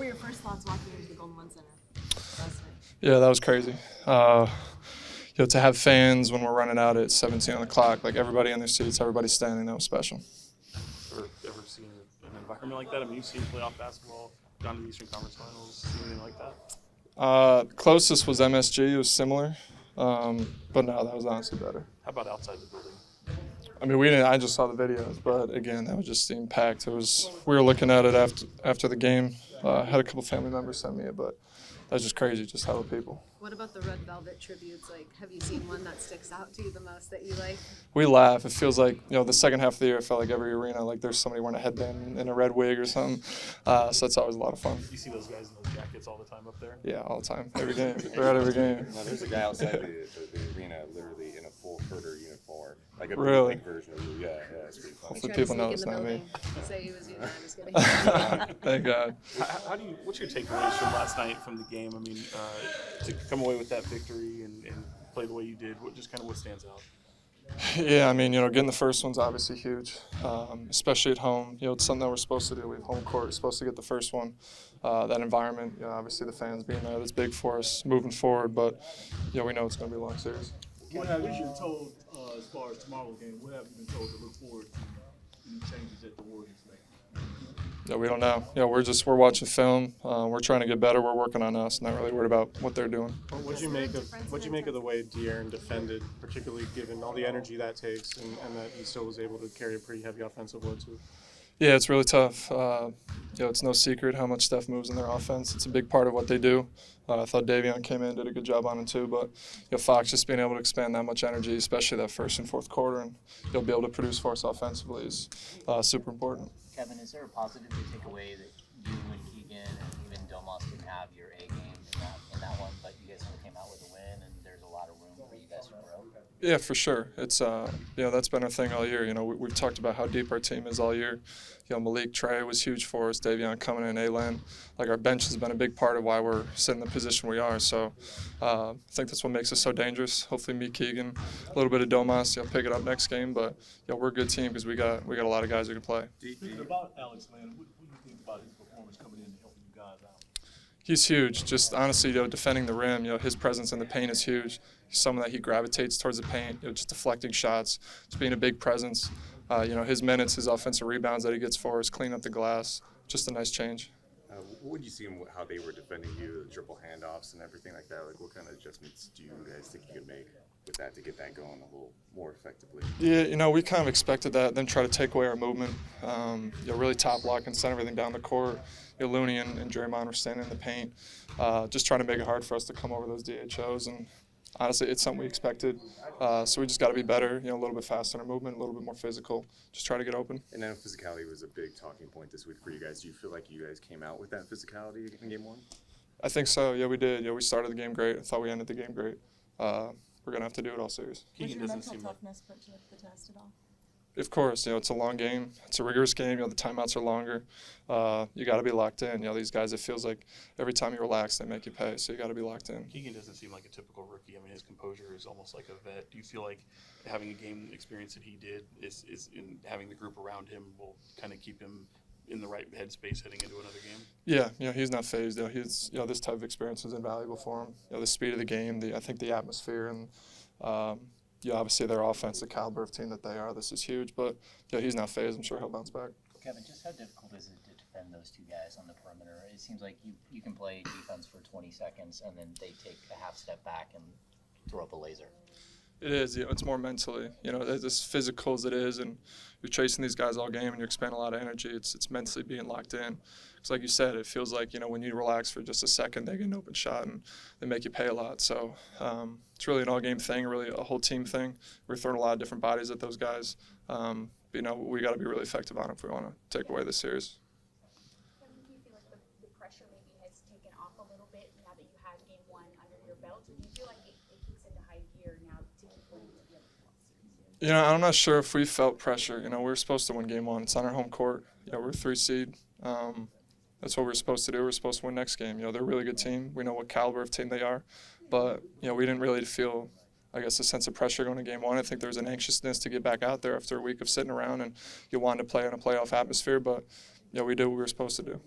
your first thoughts walking into the Golden One Center last night? Yeah, that was crazy. To have fans when we're running out at 17 on the clock, like everybody in their seats, everybody standing, that was special. Ever seen an environment like that? I mean, you've seen playoff basketball, gone to the Eastern Conference Finals, seen anything like that? Closest was MSG. It was similar, but no, that was honestly better. How about outside the building? I mean, we didn't. I just saw the videos, but again, that was just seemed packed. We were looking at it after the game. Had a couple family members send me it, but that's just crazy, just how the people. What about the Red Velvet tributes? Like, have you seen one that sticks out to you the most that you like? We laugh. It feels like, the second half of the year, it felt like every arena, like there's somebody wearing a headband in a red wig or something. So that's always a lot of fun. You see those guys in those jackets all the time up there? Yeah, all the time. Every game. They're at every game. No, there's a guy outside the arena literally in a full Huerter uniform. Like a Really? big version of you. Yeah, it's pretty fun. Hopefully people know it's not me. Say he was you. No, I'm just kidding. Thank God. What's your takeaways from last night from the game? I mean, to come away with that victory and play the way you did, what stands out? Yeah, I mean, getting the first one's obviously huge, especially at home. It's something that we're supposed to do. We have home court. We're supposed to get the first one. That environment, obviously the fans being there, that's big for us moving forward. But, we know it's going to be a long series. What have you been told as far as tomorrow's game? What have you been told to look forward to any changes that the Warriors make? Yeah, we don't know. We're watching film. We're trying to get better. We're working on us. Not really worried about what they're doing. What'd you make of the way De'Aaron defended, particularly given all the energy that takes, and that he still was able to carry a pretty heavy offensive load too? Yeah, it's really tough. It's no secret how much Steph moves in their offense. It's a big part of what they do. I thought Davion came in, did a good job on it too. But Fox just being able to expand that much energy, especially that first and fourth quarter, and he'll be able to produce for us offensively is super important. Kevin, is there a positive to take away that you and Keegan and even Domas didn't have your A game in that one, but you guys still came out with a win, and there's a lot of room for you guys to grow? Yeah, for sure. It's that's been our thing all year. We've talked about how deep our team is all year. Malik, Trey was huge for us. Davion coming in, A-Len. Like, our bench has been a big part of why we're sitting in the position we are. So I think that's what makes us so dangerous. Hopefully me, Keegan, a little bit of Domas, pick it up next game. But we're a good team because we got a lot of guys who can play. Speaking about Alex Len, what do you think about his performance coming in and helping you guys out? He's huge. Just honestly, defending the rim, his presence in the paint is huge. He's someone that he gravitates towards the paint, just deflecting shots, just being a big presence. His minutes, his offensive rebounds that he gets for us, clean up the glass, just a nice change. What did you see how they were defending you, the triple handoffs and everything like that? Like, what kind of adjustments do you guys think you could make with that to get that going a little more effectively? Yeah, we kind of expected that, then try to take away our movement. Really top block and send everything down the court. Looney and Draymond were standing in the paint, just trying to make it hard for us to come over those DHOs. And honestly, it's something we expected. So we just got to be better, a little bit faster in our movement, a little bit more physical, just try to get open. And then physicality was a big talking point this week for you guys. Do you feel like you guys came out with that physicality in game one? I think so. Yeah, we did. We started the game great. I thought we ended the game great. We're going to have to do it all series. Keegan doesn't seem like toughness put to the test at all? Of course, it's a long game. It's a rigorous game. The timeouts are longer. You got to be locked in. These guys, it feels like every time you relax, they make you pay. So you got to be locked in. Keegan doesn't seem like a typical rookie. I mean, his composure is almost like a vet. Do you feel like having a game experience that he did is in having the group around him will kind of keep him in the right headspace heading into another game? Yeah, he's not phased. He's this type of experience is invaluable for him. The speed of the game, I think the atmosphere, and obviously their offense, the caliber of team that they are. This is huge, but he's not phased. I'm sure he'll bounce back. Kevin, just how difficult is it to defend those two guys on the perimeter? It seems like you can play defense for 20 seconds and then they take a half step back and throw up a laser. It is. It's more mentally. As physical as it is, and you're chasing these guys all game and you're expending a lot of energy. It's mentally being locked in. It's like you said. It feels like when you relax for just a second, they get an open shot and they make you pay a lot. So it's really an all-game thing, really a whole team thing. We're throwing a lot of different bodies at those guys. But we got to be really effective on it if we want to take away this series. Kevin, do you feel like the pressure maybe has taken off a little bit now that you have game one under your belt? Or do you feel like it kicks into high gear now to keep winning the other series? I'm not sure if we felt pressure. We were supposed to win game one. It's on our home court. We're 3 seed. That's what we're supposed to do. We're supposed to win next game. They're a really good team. We know what caliber of team they are. But, we didn't really feel, I guess, a sense of pressure going to game one. I think there was an anxiousness to get back out there after a week of sitting around, and you wanted to play in a playoff atmosphere. But, we did what we were supposed to do.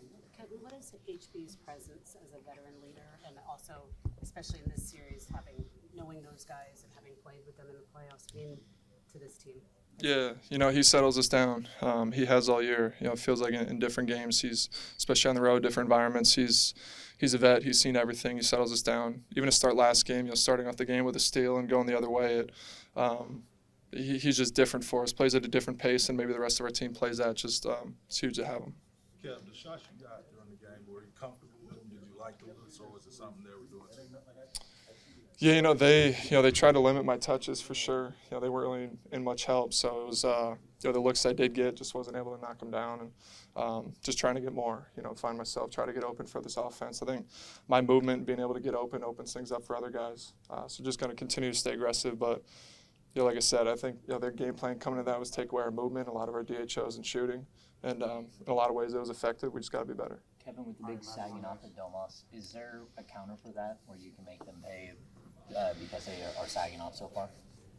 What is miss HB's presence as a veteran leader, and also, especially in this series, knowing those guys and having played with them in the playoffs, being to this team? Yeah, he settles us down. He has all year. It feels like in different games, he's, especially on the road, different environments, he's a vet. He's seen everything. He settles us down. Even to start last game, starting off the game with a steal and going the other way, he's just different for us. Plays at a different pace than maybe the rest of our team plays at. Just it's huge to have him. Kevin, the shots you got during the game, were you comfortable with them? Did you like them, or was it something they were doing to you? Yeah, they tried to limit my touches for sure. They weren't really in much help. So it was, the looks I did get, just wasn't able to knock them down, and just trying to get more. Find myself, try to get open for this offense. I think my movement, being able to get open, opens things up for other guys. So just going to continue to stay aggressive. But like I said, I think their game plan coming to that was take away our movement, a lot of our DHOs and shooting, and in a lot of ways it was effective. We just got to be better. Kevin, with the big sagging off at Domas, is there a counter for that where you can make them pay because they are sagging off so far?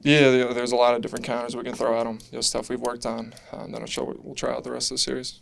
Yeah, there's a lot of different counters we can throw at them. Stuff we've worked on that I'm sure we'll try out the rest of the series.